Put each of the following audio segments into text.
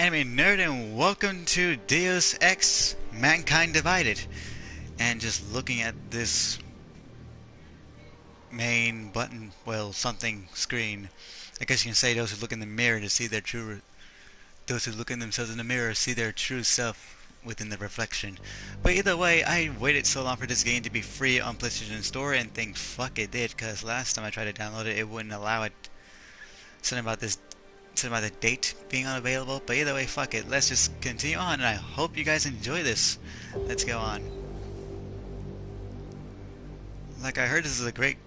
anime nerd, and welcome to Deus Ex Mankind Divided. And just looking at this main button, well, something screen, I guess you can say those who look in the mirror to see their true, those who look in themselves in the mirror see their true self within the reflection. But either way, I waited so long for this game to be free on PlayStation Store and think fuck it did, cause last time I tried to download it, it wouldn't allow it. Something about the date being unavailable, but either way, fuck it. Let's just continue on, and I hope you guys enjoy this. Let's go on. Like I heard, this is a great,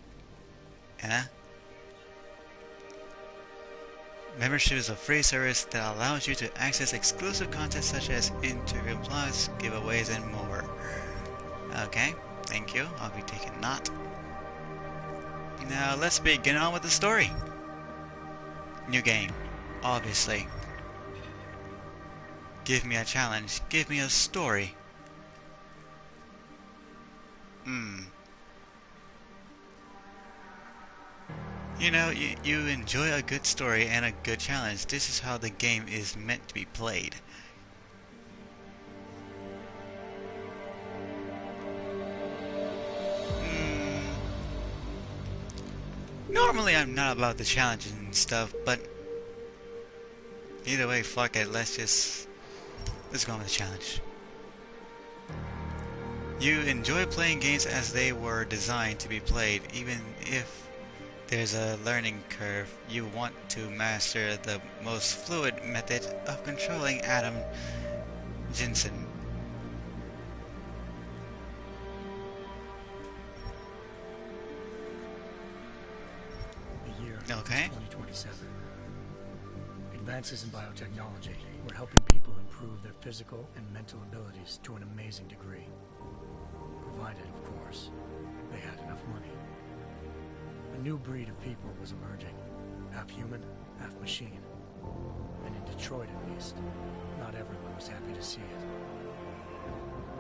membership is a free service that allows you to access exclusive content such as interview blogs, giveaways, and more. Okay, thank you. I'll be taking note. Now let's begin on with the story. New game. Obviously. Give me a challenge. Give me a story. You know, you enjoy a good story and a good challenge. This is how the game is meant to be played. Normally I'm not about the challenges and stuff, but either way, fuck it, let's go on with the challenge. You enjoy playing games as they were designed to be played, even if there's a learning curve. You want to master the most fluid method of controlling Adam Jensen. The year Okay. is 2027. Advances in biotechnology were helping people improve their physical and mental abilities to an amazing degree. Provided, of course, they had enough money. A new breed of people was emerging, half human, half machine. And in Detroit, at least, not everyone was happy to see it.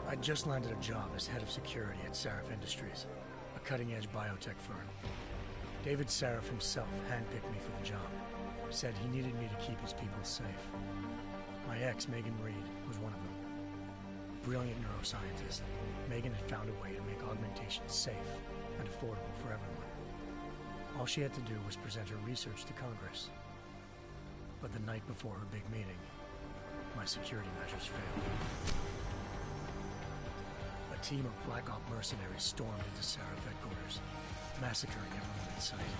I'd just landed a job as head of security at Sarif Industries, a cutting-edge biotech firm. David Sarif himself handpicked me for the job. Said he needed me to keep his people safe. My ex, Megan Reed, was one of them. Brilliant neuroscientist, Megan had found a way to make augmentation safe and affordable for everyone. All she had to do was present her research to Congress. But the night before her big meeting, my security measures failed. A team of Black Op mercenaries stormed into Sarif headquarters, massacring everyone in sight.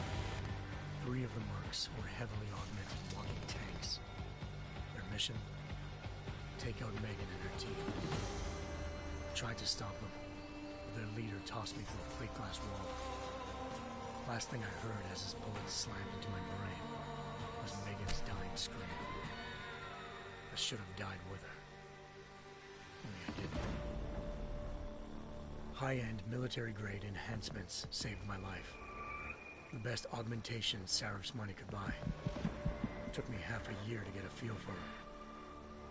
3 of the mercs were heavily augmented walking tanks. Their mission? Take out Megan and her team. I tried to stop them, but their leader tossed me through a plate glass wall. Last thing I heard as his bullets slammed into my brain was Megan's dying scream. I should have died with her. Only I didn't. High-end military-grade enhancements saved my life. The best augmentation Sarif's money could buy. It took me half a year to get a feel for her.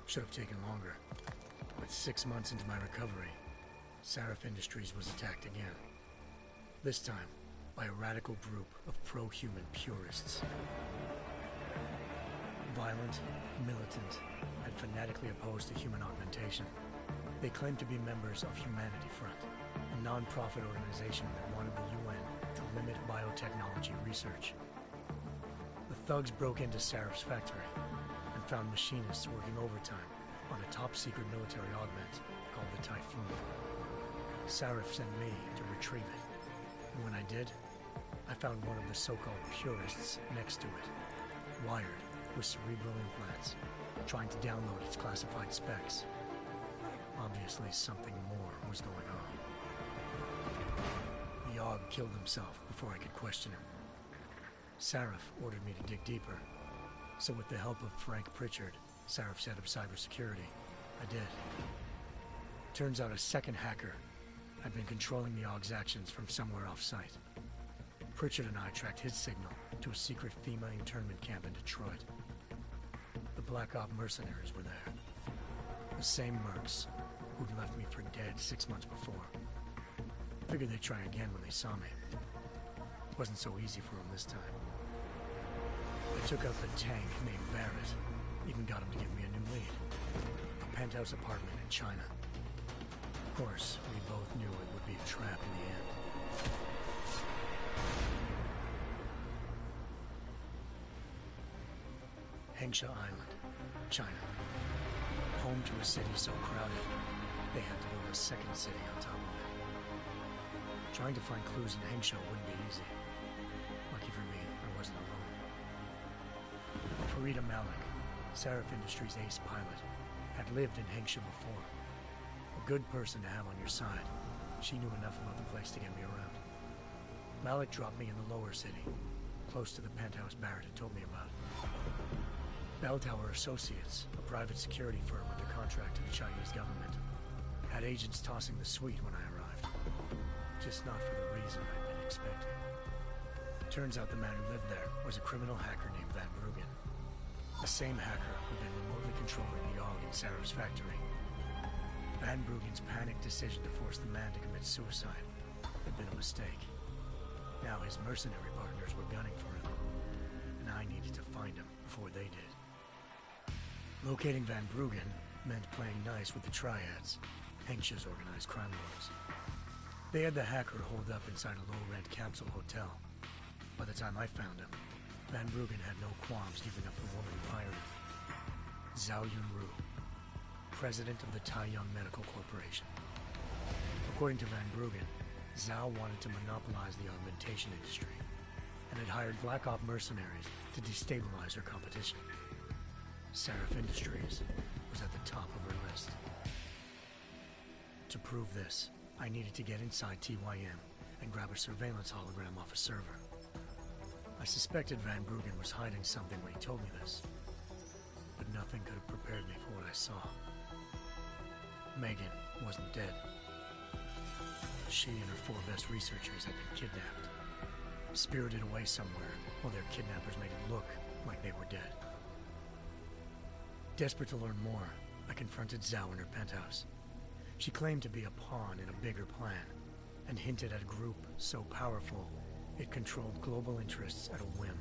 Should have taken longer. But 6 months into my recovery, Sarif Industries was attacked again. This time, by a radical group of pro-human purists. Violent, militant, and fanatically opposed to human augmentation. They claimed to be members of Humanity Front, a non-profit organization that wanted the UN to limit biotechnology research. The thugs broke into Sarif's factory and found machinists working overtime on a top-secret military augment called the Typhoon. Sarif sent me to retrieve it, and when I did, I found one of the so-called purists next to it, wired with cerebral implants, trying to download its classified specs. Obviously, something more was going on. The Og killed himself before I could question him. Sarif ordered me to dig deeper, so with the help of Frank Pritchard, Sarif's head of cybersecurity, I did. Turns out a second hacker had been controlling the Og's actions from somewhere off-site. Pritchard and I tracked his signal to a secret FEMA internment camp in Detroit. The Black Op mercenaries were there. The same mercs who'd left me for dead 6 months before. Figured they'd try again when they saw me. Wasn't so easy for them this time. I took out the tank named Barrett. Even got him to give me a new lead. penthouse apartment in China. Of course, we both knew it would be a trap in the end. Hengsha Island, China. Home to a city so crowded, they had to build a second city on top of it. Trying to find clues in Hengsha wouldn't be easy. Lucky for me, I wasn't alone. Farida Malik, Sarif Industries' ace pilot, had lived in Hengsha before. A good person to have on your side. She knew enough about the place to get me around. Malik dropped me in the lower city, close to the penthouse Barrett had told me about. Bell Tower Associates, a private security firm under contract to the Chinese government, had agents tossing the suite when I arrived. Just not for the reason I'd been expecting. Turns out the man who lived there was a criminal hacker named Van Bruggen. The same hacker who'd been remotely controlling the AUG in Sarah's factory. Van Bruggen's panicked decision to force the man to commit suicide had been a mistake. Now his mercenary partners were gunning for him, and I needed to find him before they did. Locating Van Bruggen meant playing nice with the Triads, Hengsha's organized crime lords. They had the hacker holed up inside a low-rent capsule hotel. By the time I found him, Van Bruggen had no qualms giving up the woman who hired him. Zhao Yunru, president of the Taiyang Medical Corporation. According to Van Bruggen, Zhao wanted to monopolize the augmentation industry and had hired Black Op mercenaries to destabilize her competition. Sarif Industries was at the top of her list. To prove this, I needed to get inside TYM and grab a surveillance hologram off a server. I suspected Van Bruggen was hiding something when he told me this, but nothing could have prepared me for what I saw. Megan wasn't dead. She and her 4 best researchers had been kidnapped, spirited away somewhere while their kidnappers made it look like they were dead. Desperate to learn more, I confronted Zhao in her penthouse. She claimed to be a pawn in a bigger plan, and hinted at a group so powerful it controlled global interests at a whim.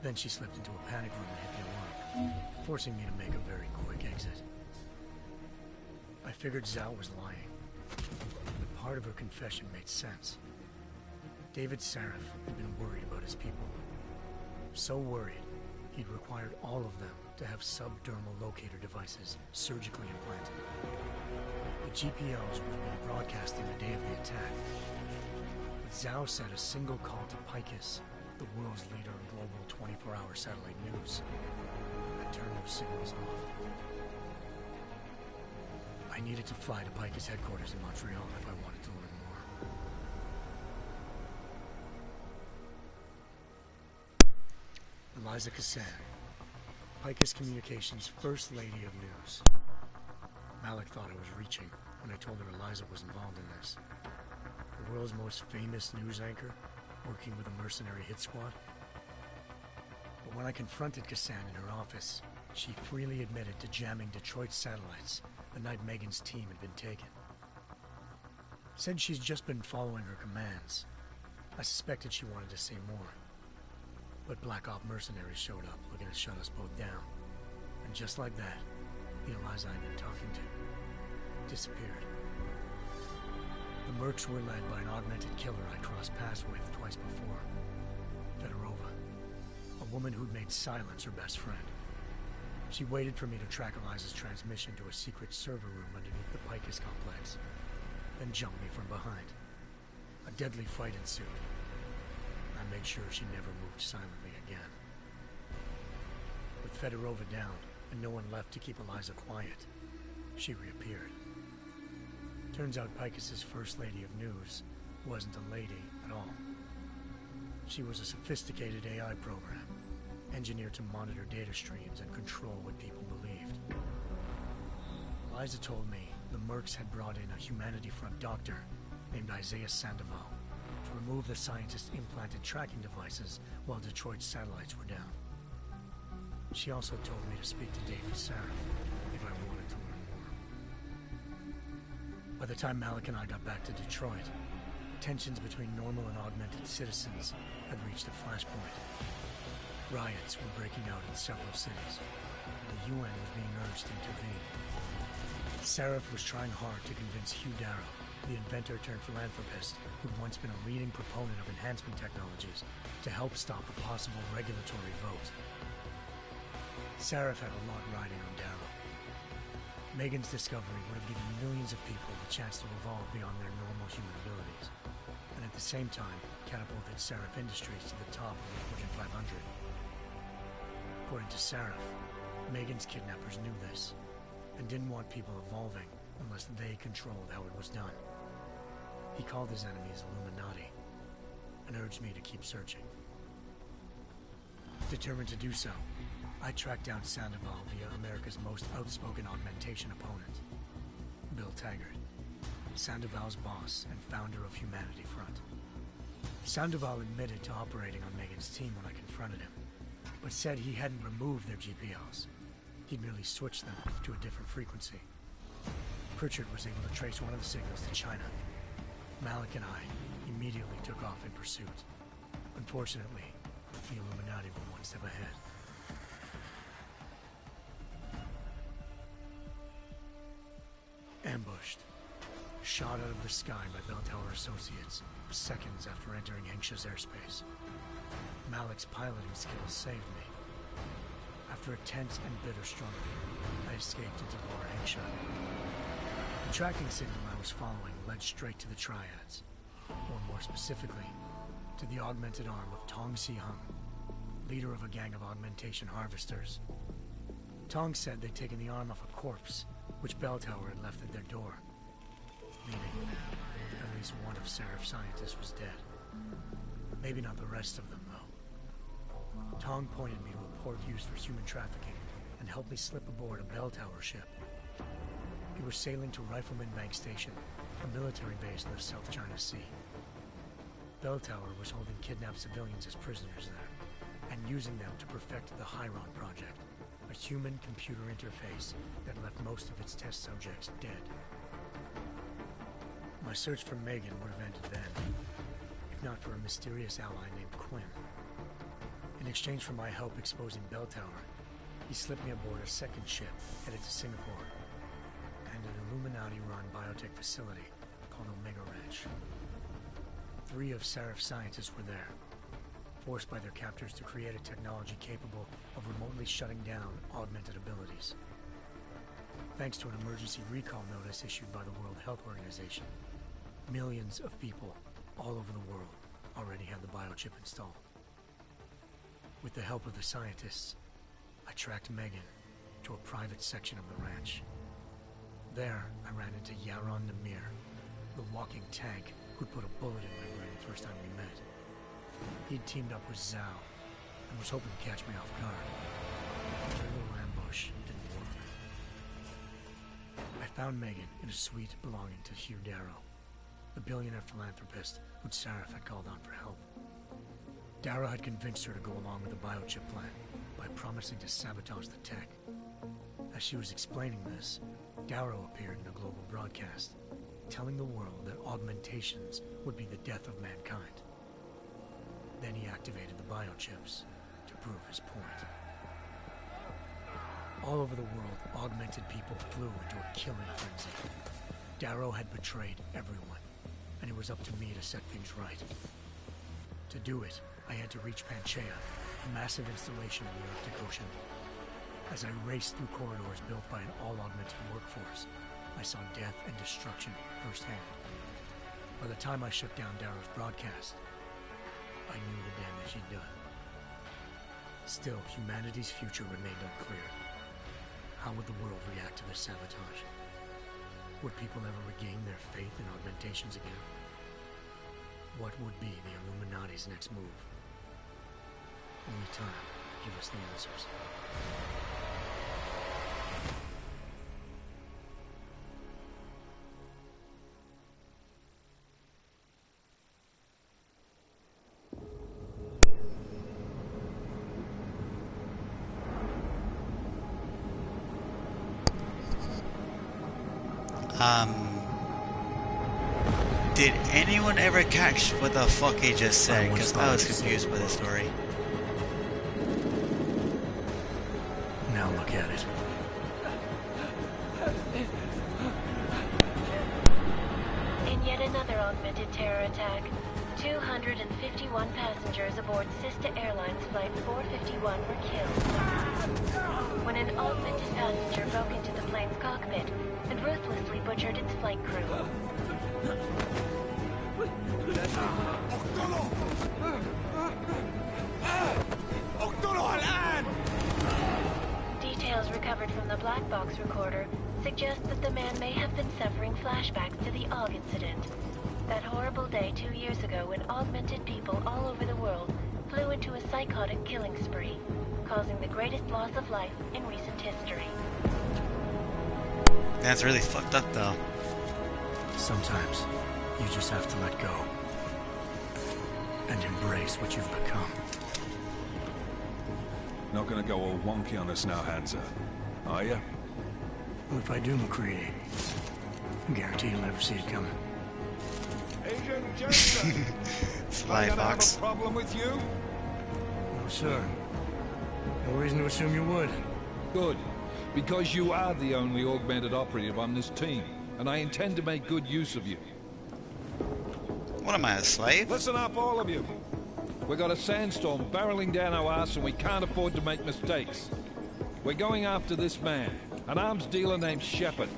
Then she slipped into a panic room and hit the alarm, forcing me to make a very quick exit. I figured Zhao was lying, but part of her confession made sense. David Sarif had been worried about his people. So worried, he'd required all of them to have subdermal locator devices surgically implanted. The GPOs would have been broadcasting the day of the attack. But Zhao said a single call to Picus, the world's leader in global 24-hour satellite news, had turned those signals off. I needed to fly to Picus headquarters in Montreal if I wanted to learn more. Eliza Cassan, Picus Communications' First Lady of News. Malik thought I was reaching when I told her Eliza was involved in this. The world's most famous news anchor, working with a mercenary hit squad. But when I confronted Cassan in her office, she freely admitted to jamming Detroit's satellites the night Megan's team had been taken. Said she's just been following her commands. I suspected she wanted to say more. But Black Op mercenaries showed up looking to shut us both down. And just like that, the Eliza I'd been talking to disappeared. The Mercs were led by an augmented killer I crossed paths with twice before. Fedorova, a woman who'd made silence her best friend. She waited for me to track Eliza's transmission to a secret server room underneath the Picus complex, then jumped me from behind. A deadly fight ensued. I made sure she never moved silently again. With Fedorova down and no one left to keep Eliza quiet, she reappeared. Turns out Picus's First Lady of News wasn't a lady at all. She was a sophisticated AI program, engineered to monitor data streams and control what people believed. Eliza told me the Mercs had brought in a Humanity Front doctor named Isaiah Sandoval to remove the scientist's implanted tracking devices while Detroit's satellites were down. She also told me to speak to David Sarif if I wanted to learn more. By the time Malik and I got back to Detroit, tensions between normal and augmented citizens had reached a flashpoint. Riots were breaking out in several cities. The UN was being urged to intervene. Seraph was trying hard to convince Hugh Darrow, the inventor turned philanthropist who'd once been a leading proponent of enhancement technologies, to help stop a possible regulatory vote. Seraph had a lot riding on Darrow. Megan's discovery would have given millions of people the chance to evolve beyond their normal human abilities, and at the same time catapulted Seraph Industries to the top of the Fortune 500. According to Seraph, Megan's kidnappers knew this, and didn't want people evolving unless they controlled how it was done. He called his enemies Illuminati, and urged me to keep searching. Determined to do so, I tracked down Sandoval via America's most outspoken augmentation opponent, Bill Taggart, Sandoval's boss and founder of Humanity Front. Sandoval admitted to operating on Megan's team when I confronted him, but said he hadn't removed their GPLs. He'd merely switched them to a different frequency. Pritchard was able to trace one of the signals to China. Malik and I immediately took off in pursuit. Unfortunately, the Illuminati were one step ahead. Ambushed. Shot out of the sky by Bell Tower Associates, seconds after entering Hengsha's airspace. Malik's piloting skills saved me. After a tense and bitter struggle, I escaped into Lower Hengsha. The tracking signal I was following led straight to the Triads, or more specifically, to the augmented arm of Tong Si-hung, leader of a gang of augmentation harvesters. Tong said they'd taken the arm off a corpse, which Bell Tower had left at their door, meaning at least one of Seraph's scientists was dead. Maybe not the rest of them, though. Tong pointed me to a port used for human trafficking and helped me slip aboard a Bell Tower ship. We were sailing to Rifleman Bank Station, a military base in the South China Sea. Bell Tower was holding kidnapped civilians as prisoners there, and using them to perfect the Hyron Project, a human-computer interface that left most of its test subjects dead. My search for Megan would have ended then, if not for a mysterious ally named Quinn. In exchange for my help exposing Bell Tower, he slipped me aboard a second ship headed to Singapore, and an Illuminati-run biotech facility called Omega Ranch. 3 of Seraph's scientists were there, forced by their captors to create a technology capable of remotely shutting down augmented abilities. Thanks to an emergency recall notice issued by the World Health Organization, millions of people all over the world already had the biochip installed. With the help of the scientists, I tracked Megan to a private section of the ranch. There, I ran into Yaron Namir, the walking tank who'd put a bullet in my brain the first time we met. He'd teamed up with Zhao and was hoping to catch me off guard. Their little ambush didn't work. I found Megan in a suite belonging to Hugh Darrow, the billionaire philanthropist who Seraph had called on for help. Darrow had convinced her to go along with the biochip plan by promising to sabotage the tech. As she was explaining this, Darrow appeared in a global broadcast, telling the world that augmentations would be the death of mankind. Then he activated the biochips to prove his point. All over the world, augmented people flew into a killing frenzy. Darrow had betrayed everyone, and it was up to me to set things right. To do it, I had to reach Panchaea, a massive installation in the Arctic Ocean. As I raced through corridors built by an all-augmented workforce, I saw death and destruction firsthand. By the time I shut down Darrow's broadcast, I knew the damage he'd done. Still, humanity's future remained unclear. How would the world react to this sabotage? Would people ever regain their faith in augmentations again? What would be the Illuminati's next move? Only time will give us the answers. Did anyone ever catch what the fuck he just said? Because I was confused by the story. Now look at it. In yet another augmented terror attack, 251 passengers aboard Sister Airlines Flight 451 were killed when an augmented passenger broke into the plane's cockpit and ruthlessly butchered its flight crew. Details recovered from the black box recorder suggest that the man may have been suffering flashbacks to the AUG incident. That horrible day 2 years ago when augmented people all over the world flew into a psychotic killing spree, causing the greatest loss of life in recent history. That's really fucked up, though. Sometimes, you just have to let go. And embrace what you've become. Not gonna go all wonky on us now, Hansa, are you? Well, if I do, McCready, I guarantee you'll never see it coming. Agent Jensen! Sly Gonna have Fox. a problem with you? No, sir. No reason to assume you would. Good. Because you are the only augmented operative on this team, and I intend to make good use of you. What am I, a slave? Listen up, all of you. We got a sandstorm barreling down our arse and we can't afford to make mistakes. We're going after this man, an arms dealer named Shepard.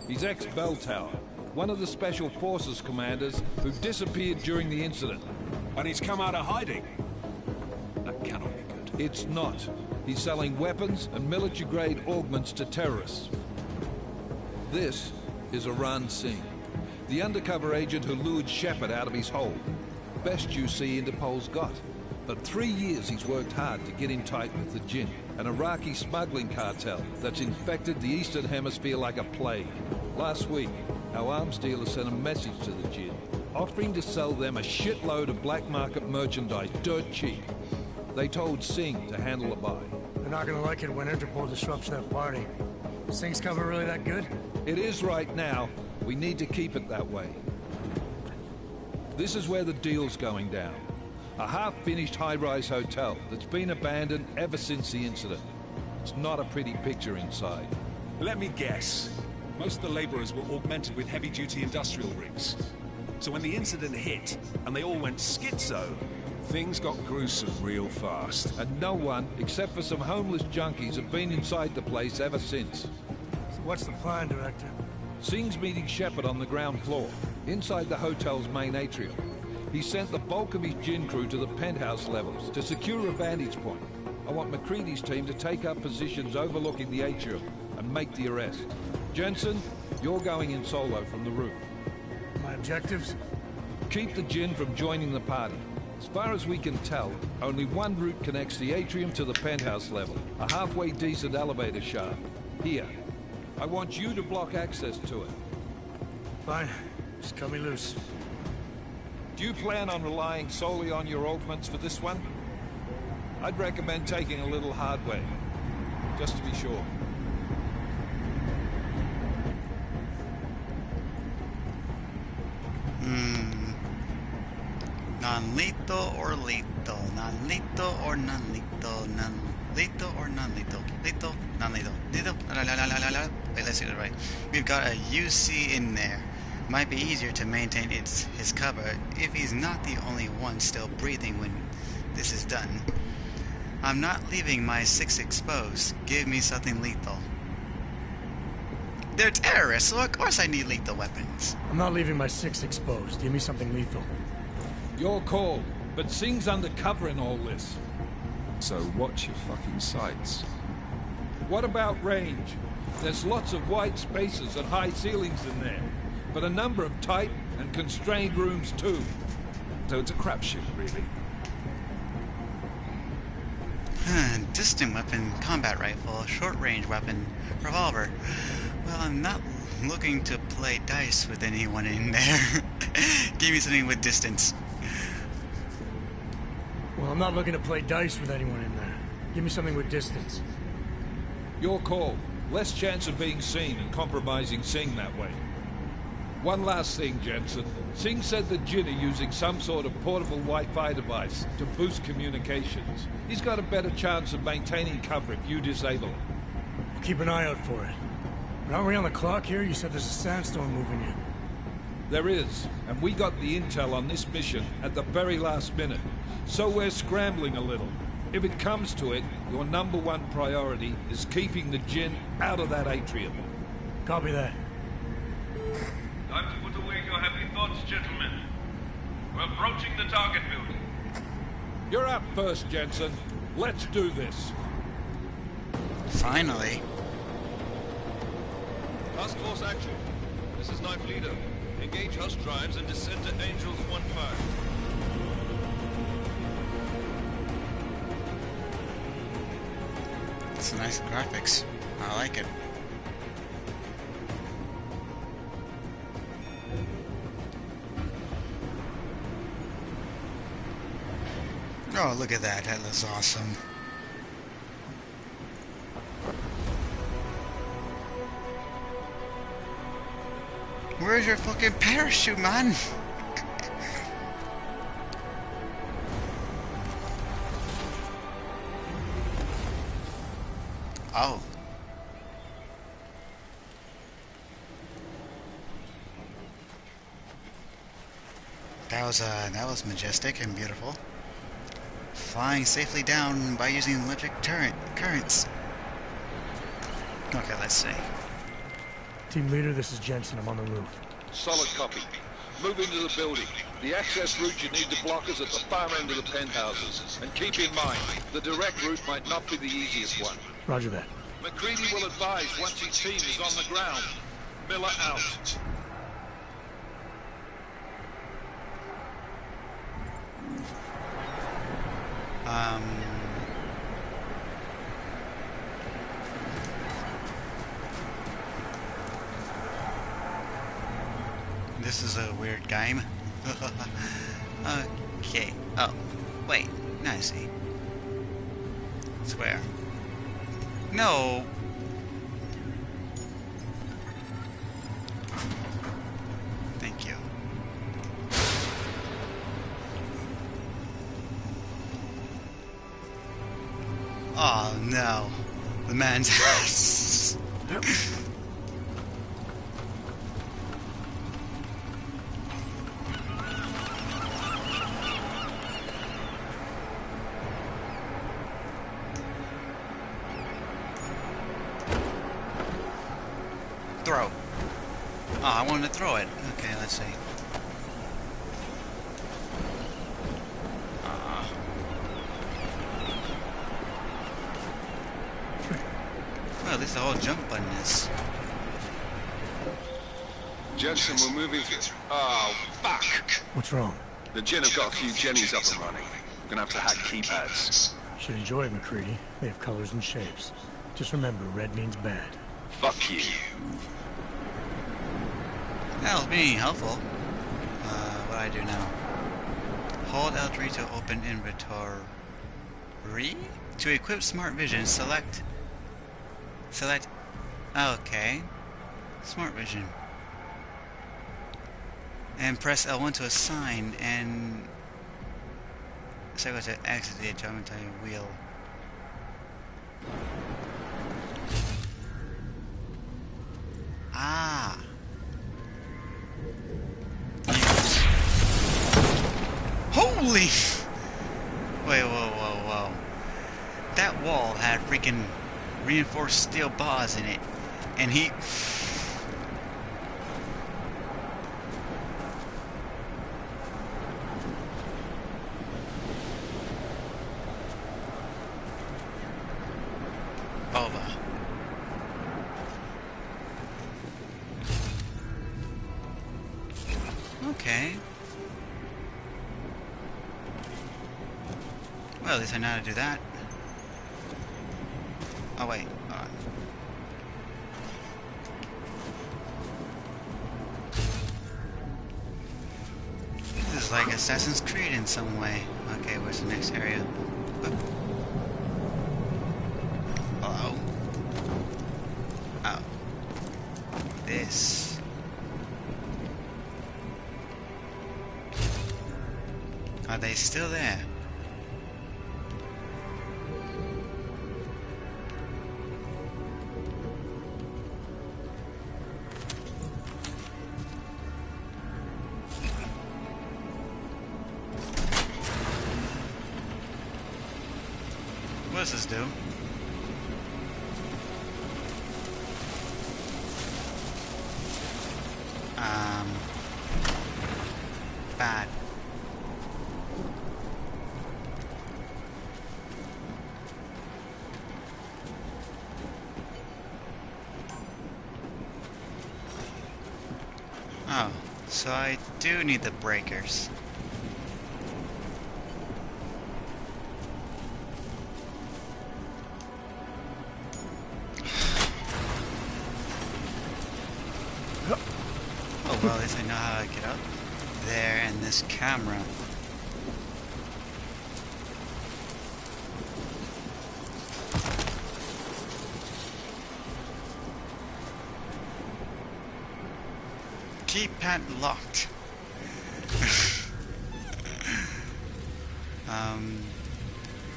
He's ex-Bell Tower, one of the Special Forces commanders who disappeared during the incident. And he's come out of hiding. That cannot be good. It's not. He's selling weapons and military-grade augments to terrorists. This is Iran Singh, the undercover agent who lured Shepard out of his hole. Best you see Interpol's got. For 3 years he's worked hard to get in tight with the Jinn, an Iraqi smuggling cartel that's infected the Eastern Hemisphere like a plague. Last week, our arms dealer sent a message to the Jinn, offering to sell them a shitload of black market merchandise dirt cheap. They told Singh to handle a buy. They're not gonna like it when Interpol disrupts that party. Is Singh's cover really that good? It is right now. We need to keep it that way. This is where the deal's going down. A half-finished high-rise hotel that's been abandoned ever since the incident. It's not a pretty picture inside. Let me guess. Most of the laborers were augmented with heavy-duty industrial rigs. So when the incident hit, and they all went schizo, things got gruesome real fast. And no one, except for some homeless junkies, have been inside the place ever since. So what's the plan, Director? Singh's meeting Shepard on the ground floor, inside the hotel's main atrium. He sent the bulk of his Jinn crew to the penthouse levels to secure a vantage point. I want McCready's team to take up positions overlooking the atrium and make the arrest. Jensen, you're going in solo from the roof. My objectives? Keep the Jinn from joining the party. As far as we can tell, only one route connects the atrium to the penthouse level, a halfway decent elevator shaft. Here. I want you to block access to it. Fine. Just cut me loose. Do you plan on relying solely on your augments for this one? I'd recommend taking a little hardware, just to be sure. Non-lethal or lethal? Non-lethal or non-lethal? Non-lethal or non-lethal? Lethal, non-lethal. Lethal, la la la la la la. Wait, let's get it right. We've got a UC in there. Might be easier to maintain his cover if he's not the only one still breathing when this is done. I'm not leaving my 6 exposed. Give me something lethal. They're terrorists, so of course I need lethal weapons. I'm not leaving my 6 exposed. Give me something lethal. Your call, but Singh's undercover in all this. So watch your fucking sights. What about range? There's lots of wide spaces and high ceilings in there, but a number of tight and constrained rooms too. So it's a crapshoot, really. Distant weapon, combat rifle, short-range weapon, revolver. Well, I'm not looking to play dice with anyone in there. Give me something with distance. Well, I'm not looking to play dice with anyone in there. Give me something with distance. Your call. Less chance of being seen and compromising Singh that way. One last thing, Jensen. Singh said the Jinn are using some sort of portable Wi-Fi device to boost communications. He's got a better chance of maintaining cover if you disable it. Keep an eye out for it. But aren't we on the clock here? You said there's a sandstorm moving in. There is, and we got the intel on this mission at the very last minute. So we're scrambling a little. If it comes to it, your #1 priority is keeping the Jinn out of that atrium. Copy that. Time to put away your happy thoughts, gentlemen. We're approaching the target building. You're up first, Jensen. Let's do this. Finally. Task Force action. This is Knife Leader. Engage Husk drives and descend to Angels 1-5. It's nice graphics. I like it. Oh, look at that. That looks awesome. Where's your fucking parachute, man? Oh. That was majestic and beautiful. Flying safely down by using electric currents. Okay, let's see. Team leader, this is Jensen. I'm on the roof. Solid copy. Move into the building. The access route you need to block is at the far end of the penthouses. And keep in mind, the direct route might not be the easiest one. Roger that. McCready will advise once his team is on the ground. Miller out. This is a weird game. Okay. Oh, wait. Now I see. Swear. No. Thank you. Oh no. The man's house. Throw. Oh, I wanted to throw it. Okay, let's see. Well, at least the whole jump button is. Jensen, we're moving through. Oh, fuck! What's wrong? The Jinn have got a few Jennies up and running. Gonna have to hack keypads. Should enjoy it, McCready. They have colors and shapes. Just remember, red means bad. Fuck you. That was being helpful. What do I do now? Hold L3 to open inventory. To equip smart vision, select. Okay. Smart vision. And press L1 to assign and cycle to exit the adjustment wheel. Ah. Holy! Wait, whoa. That wall had freaking reinforced steel bars in it. And he... Over. Okay. Well, at least I know how to do that. Oh wait, hold on. This is like Assassin's Creed in some way. Okay, where's the next area? Whoop. Hello? Oh. This. Are they still there? What's this do? Bad. Oh, so I do need the breakers. Oh well, at least I know how to get up there and this camera. Keypad locked.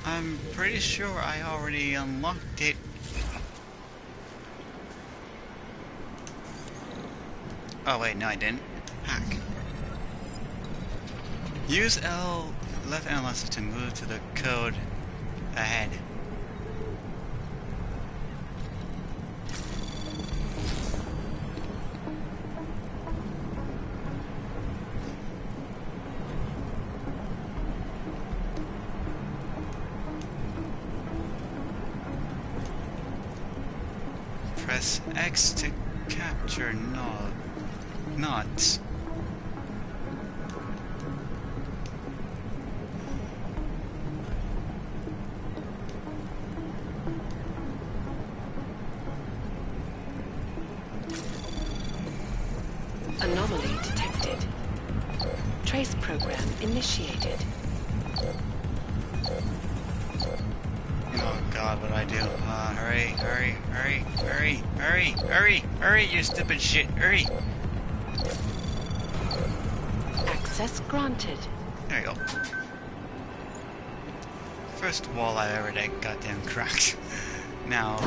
I'm pretty sure I already unlocked it. Oh wait, no I didn't. Hack. Use L left analyzer to move to the code ahead. Press X to capture knots. Anomaly detected. Trace program initiated. Oh god, what do I do? Hurry, hurry, hurry, hurry, hurry, hurry, hurry, you stupid shit, hurry! Access granted. There you go. First wall I ever did goddamn cracked. Now...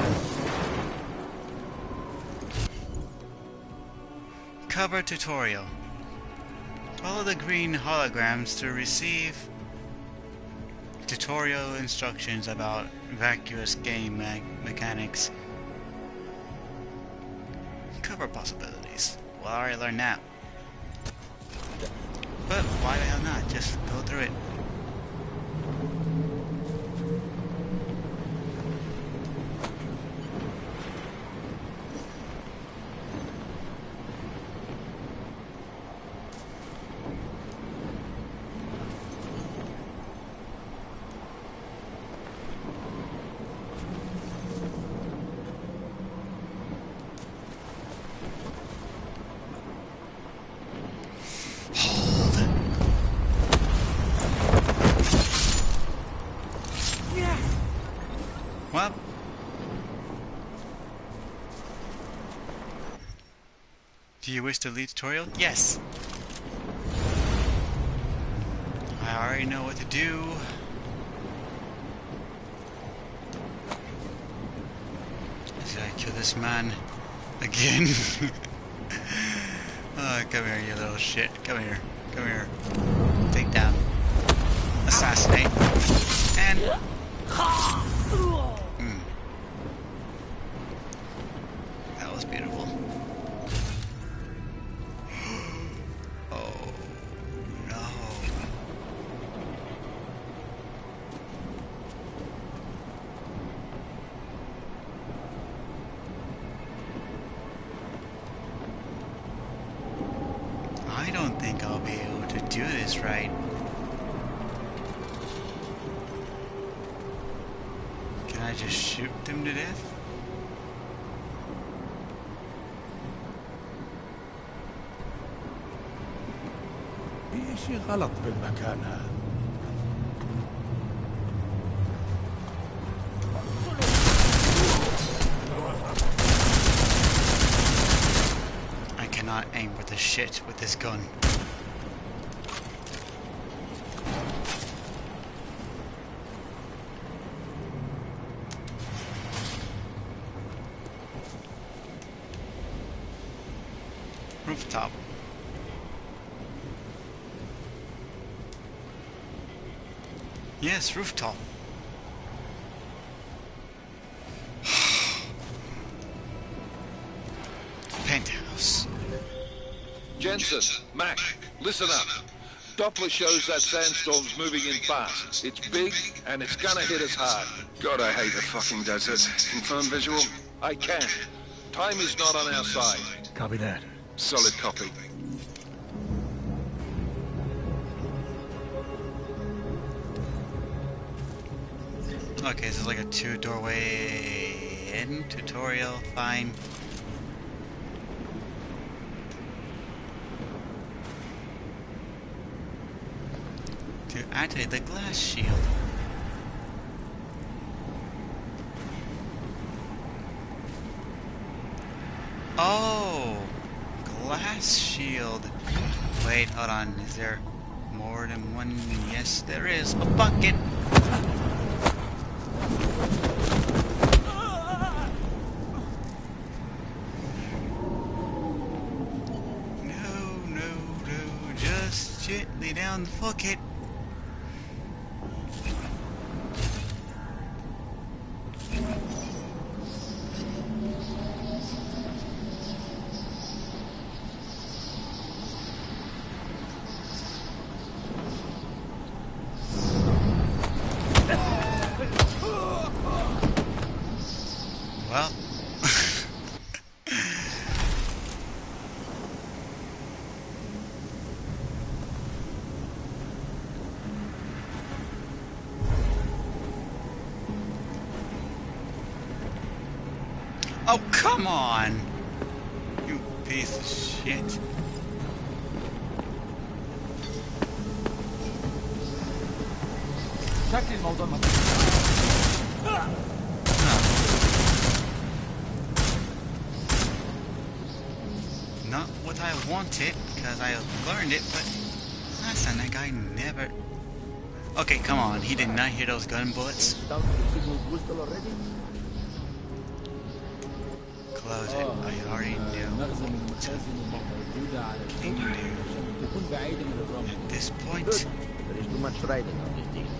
Cover tutorial. Follow the green holograms to receive tutorial instructions about vacuous game mechanics. Cover possibilities. Well, I already learned that. But why the hell not? Just go through it. Well, do you wish to lead tutorial? Yes! I already know what to do. Should I kill this man again? Oh, come here, you little shit. Come here. Come here. Take down. Assassinate. And... That was beautiful. Oh, no. I don't think I'll be able to do this right. Can I just shoot them to death? في شيء غلط بالمكان هذا. I cannot aim for the shit with this gun. Rooftop. Yes, rooftop. penthouse. Jensen, Mac, listen up. Doppler shows that sandstorm's moving in fast. It's big, and it's gonna hit us hard. God, I hate the fucking desert. Confirm visual? I can. Time is not on our side. Copy that. Solid copy. Okay, this is like a 2-doorway in tutorial. Fine. To activate the glass shield. Oh! Glass shield. Wait, hold on. Is there more than one? Yes, there is. A bucket! No, just gently down the bucket. Well. Oh, come on! You piece of shit. Not what I wanted, because I learned it, but last time that guy never... Okay, come on, he did not hear those gun bullets. Close it, I already knew. Can you do at this point? There is too much riding on this deal.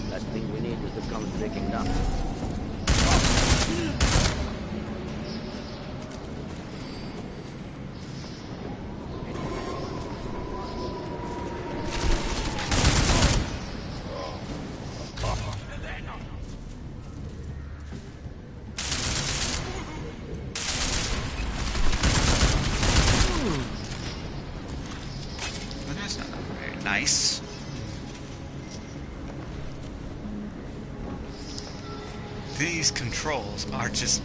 Last thing we need is the count breaking down. Well, that's not very nice. These controls are just...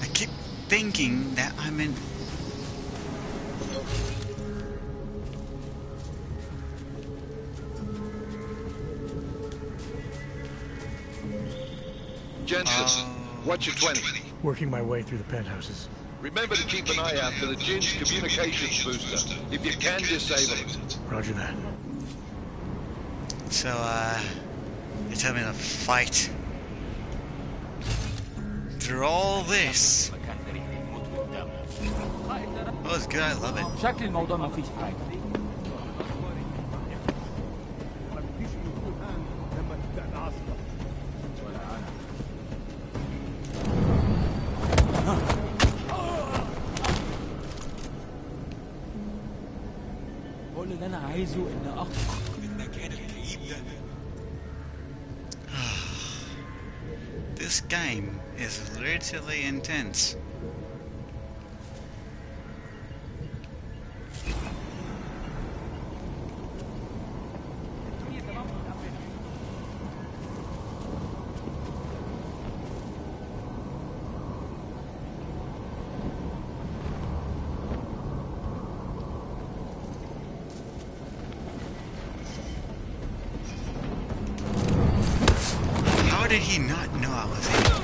I keep thinking that I'm in... Jensen, what's your 20? Working my way through the penthouses. Remember to keep an eye out for the Jin's communications booster. If you can, disable it. Roger that. So, you tell me to fight through all this. Oh, it's good, I love it. شكل الموضوع ما فيش حاجة. كل اللي أنا عايزه إن أخرج من المكان الكئيب ده. This game is literally intense. How did he not know I was here?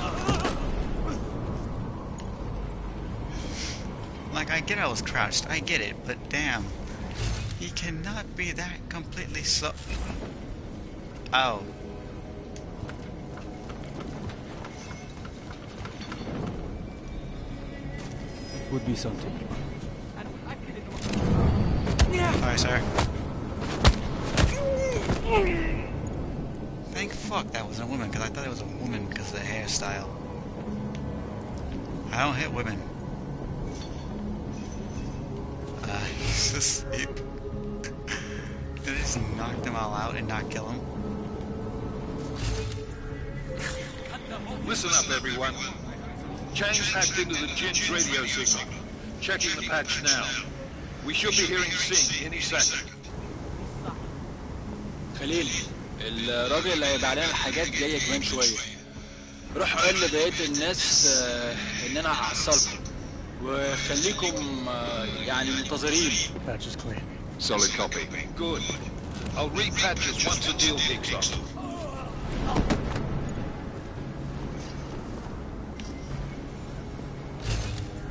Like, I get I was crouched, I get it, but damn. He cannot be that completely slow. Oh. Would be something. Sorry, sir. Thank fuck that wasn't a woman, because I thought it was a woman because of the hairstyle. I don't hit women. He's asleep. Did I just knock them all out and not kill him? Listen up, everyone. Chang's hacked into the Jin's radio signal. Checking the patch now. We should be hearing Singh any second. خليل الراجل اللي هيبقى علينا الحاجات جايه كمان شويه. روح قول لبقيه الناس ان انا هحصلكم وخليكم يعني منتظرين. Patch is clean. Solid copy. Good. I'll repatch us once the deal kicks off.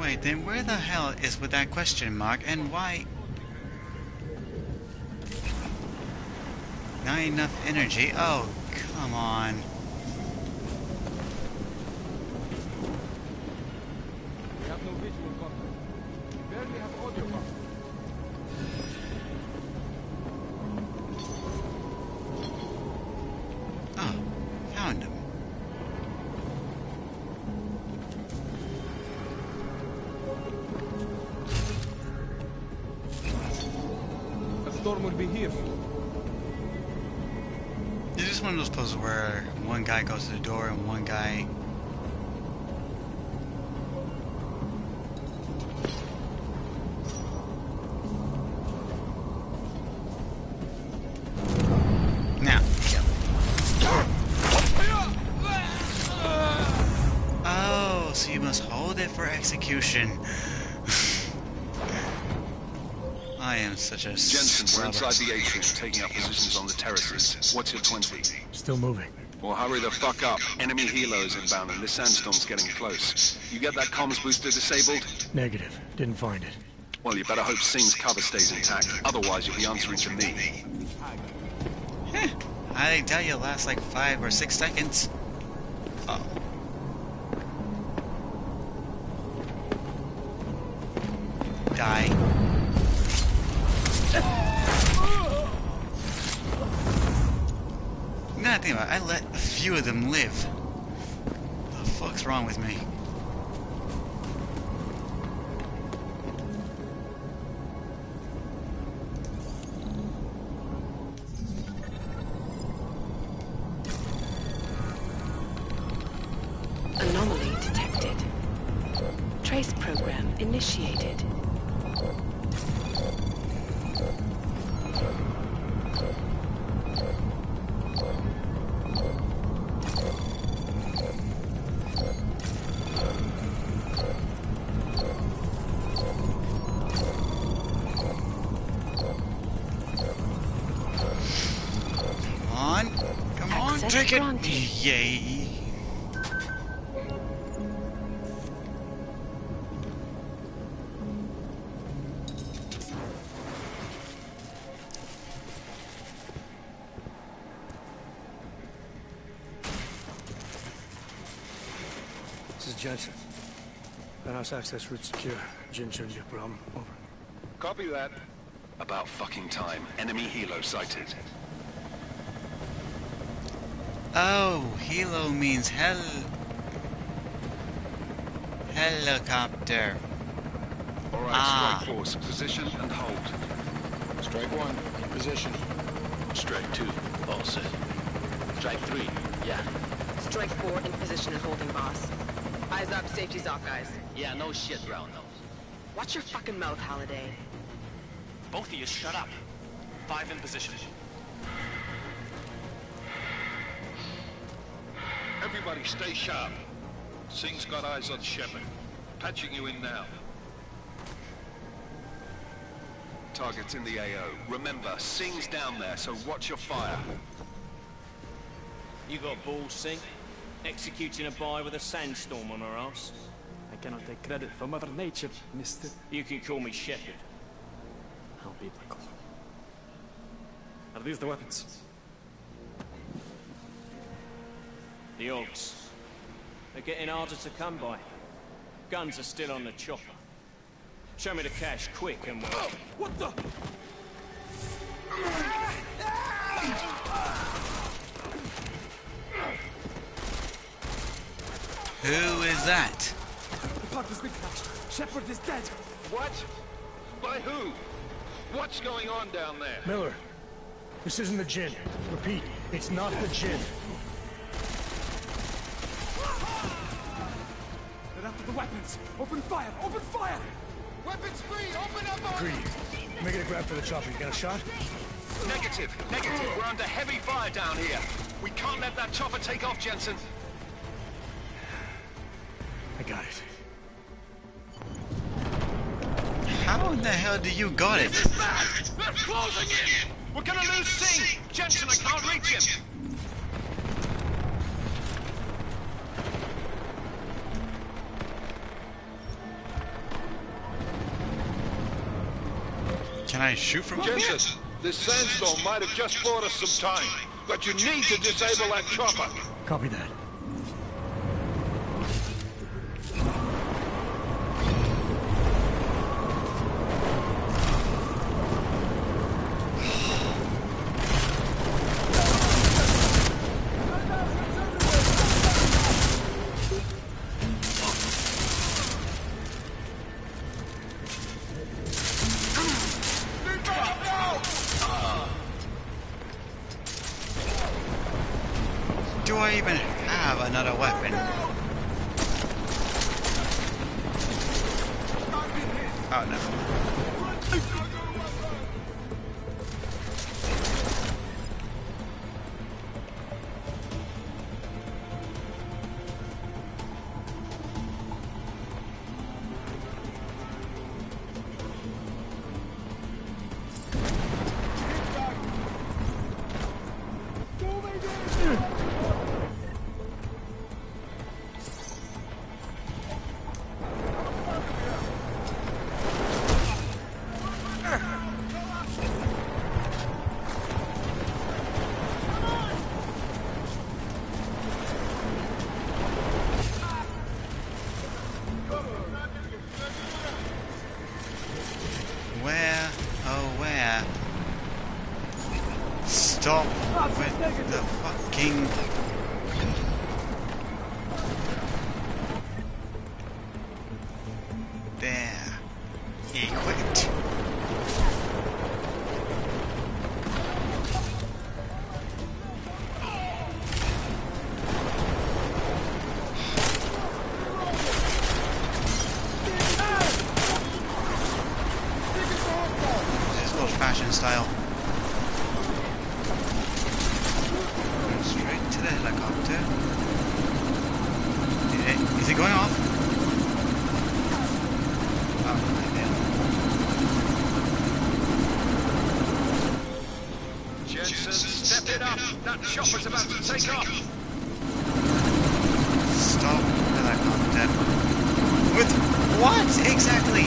Wait, then where the hell is with that question mark, and why? Not enough energy? Oh, come on. We have no visual contact. We barely have audio contact. Oh, found him. A storm will be here soon. Is this one of those puzzles where one guy goes to the door and one guy... Now. Oh, so you must hold it for execution. I am such a Jensen, we're scrubber. inside the atrium, taking up positions on the terraces. What's your 20? Still moving. Well, hurry the fuck up. Enemy helos inbound and this sandstorm's getting close. You get that comms booster disabled? Negative. Didn't find it. Well, you better hope Singh's cover stays intact. Otherwise, you'll be answering to me. I didn't tell you it lasts like 5 or 6 seconds. Oh. Die. Now I think about it, I let a few of them live. What the fuck's wrong with me? Anomaly detected. Trace program initiated. Come on, Access take it! granted. Yay! This is Jensen. Penthouse access route secure. Jin shouldn't be a problem. Over. Copy that. About fucking time. Enemy helo sighted. Oh, helo means helicopter. All right, Ah. strike force. Position and hold. Strike one, in position. Strike two, all set. Strike three, yeah. Strike 4 in position and holding, boss. Eyes up, safety's off, guys. Yeah, no shit, round nose. Watch your fucking mouth, Holiday. Both of you shut up. 5 in position. Everybody stay sharp. Singh's got eyes on Shepard. Patching you in now. Target's in the AO. Remember, Singh's down there, so watch your fire. You got balls, Singh? Executing a buy with a sandstorm on her ass? I cannot take credit for Mother Nature, mister. You can call me Shepard. How biblical. Are these the weapons? The odds. They're getting harder to come by. Guns are still on the chopper. Show me the cash quick and we'll... Oh, what the? Who is that? The park has been crashed. Shepard is dead. What? By who? What's going on down there? Miller, this isn't the Jinn. Repeat, it's not the Jinn. Get after the weapons! Open fire! Open fire! Weapons free! Open up! Greedy, making a grab for the chopper. You got a shot? Negative. Negative. We're under heavy fire down here. We can't let that chopper take off, Jensen. I got it. How in the hell do you got it? This is bad! They're closing in! We're gonna lose Singh! Jensen, I can't reach him! Can I shoot from here? Jensen, this sandstorm might have just bought us some time, but you need to disable that chopper. Copy that. Do I even have another weapon? Oh no. Where, oh where? Stop with the fucking... There. Equipped. Fashion style. Straight to the helicopter. Is it going off? Oh, I did. Jensen, step it up! That chopper's about to take off! Stop the helicopter. With what exactly?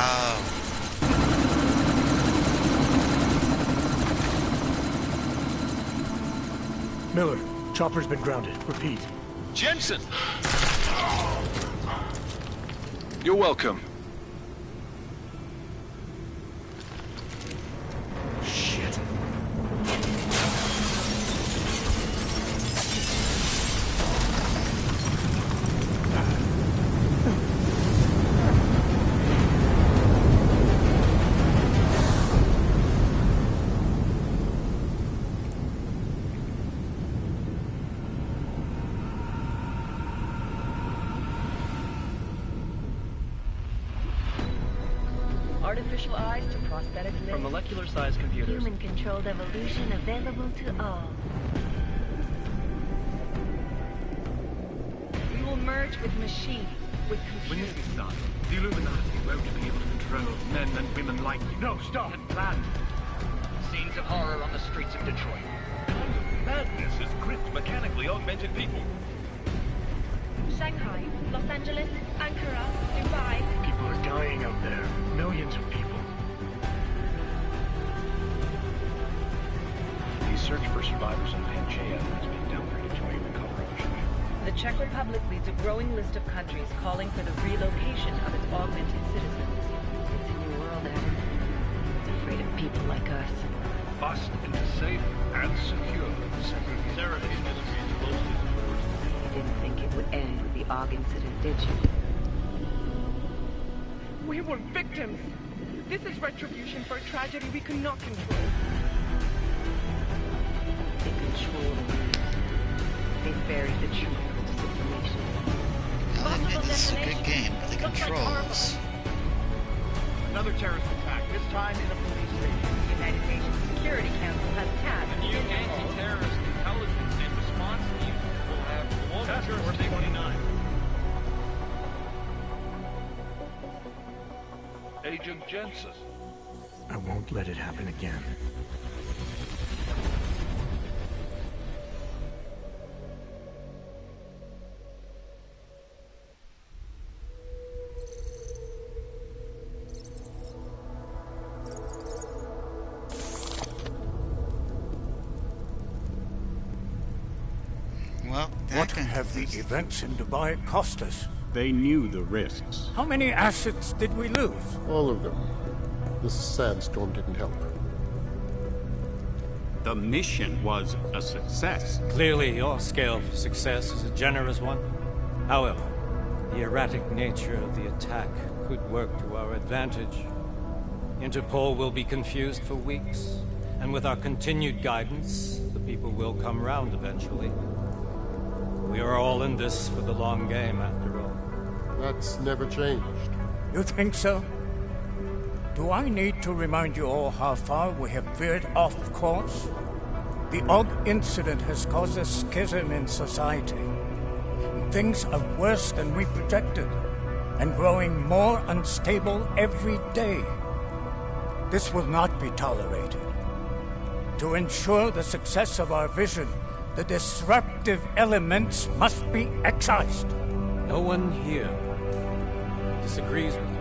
Oh. Miller, chopper's been grounded. Repeat. Jensen! You're welcome. Shit. Artificial eyes to prosthetic limbs. From molecular-sized computers. Human-controlled evolution available to all. We will merge with machine, with When computers. this is done, the Illuminati won't be able to control men and women like you. No, stop! And plan. Scenes of horror on the streets of Detroit. Madness has gripped mechanically augmented people. Shanghai, Los Angeles, Ankara, Dubai. People are dying out there. Millions of people. The search for survivors in Pangaea has been downgraded to a recovery mission. The Czech Republic leads a growing list of countries calling for the relocation of its augmented citizens. It's a new world. people like us. Bust into safe and secure segregation. You didn't think it would end with the AUG incident, did you? We were victims. This is retribution for a tragedy we could not control. They control. They buried the truth with disinformation. I'll admit this is a good game, but the controls. Another terrorist attack, this time in a police station. The United Nations Security Council has tasked The new anti-terrorist intelligence and response team will have Task Force 29. Agent Jensen. I won't let it happen again. Well, what have the events in Dubai cost us? They knew the risks. How many assets did we lose? All of them. This sandstorm didn't help. The mission was a success. Clearly, your scale for success is a generous one. However, the erratic nature of the attack could work to our advantage. Interpol will be confused for weeks, and with our continued guidance, the people will come round eventually. We are all in this for the long game, after all. That's never changed. You think so? Do I need to remind you all how far we have veered off course? The AUG incident has caused a schism in society. Things are worse than we projected, and growing more unstable every day. This will not be tolerated. To ensure the success of our vision, the disruptive elements must be excised. No one here disagrees with you.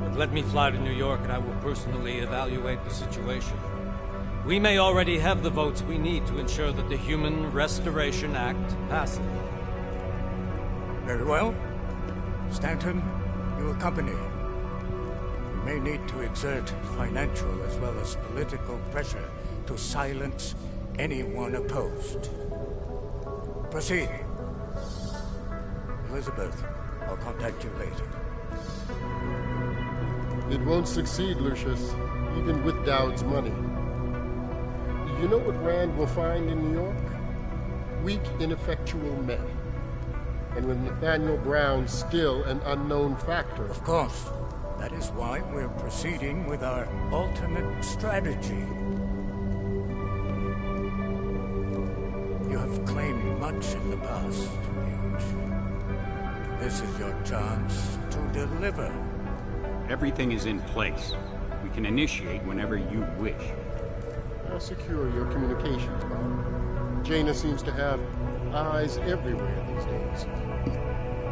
But let me fly to New York and I will personally evaluate the situation. We may already have the votes we need to ensure that the Human Restoration Act passes. Very well. Stanton, you accompany. We may need to exert financial as well as political pressure to silence anyone opposed. Proceed. Elizabeth, I'll contact you later. It won't succeed, Lucius, even with Dowd's money. You know what Rand will find in New York? Weak, ineffectual men. And with Nathaniel Brown still an unknown factor. Of course. That is why we're proceeding with our alternate strategy. You have claimed much in the past, Huge. This is your chance to deliver. Everything is in place. We can initiate whenever you wish. I'll secure your communications, Bob. Jaina seems to have eyes everywhere these days.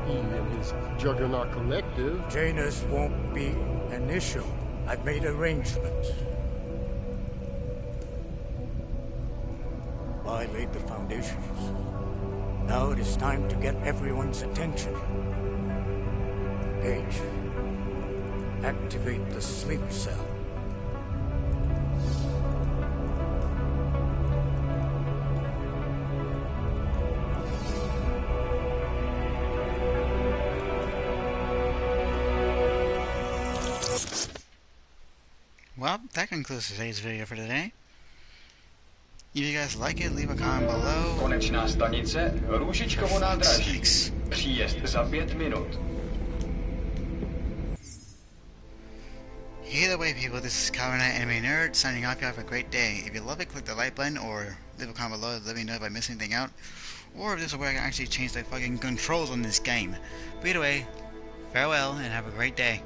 He and his Juggernaut Collective... Jaina's won't be an issue. I've made arrangements. I laid the foundations. Now it is time to get everyone's attention. Gage, activate the sleep cell. Well, that concludes today's video for today. If you guys like it, leave a comment below. Konečná stanice Růžičkovo nádraží. Příjezd za 5 minut. Either way, people, this is Coward Knight Anime Nerd signing off. You have a great day. If you love it, click the like button or leave a comment below. Let me know if I missed anything out, or if this is where I can actually change the fucking controls on this game. But either way, farewell and have a great day.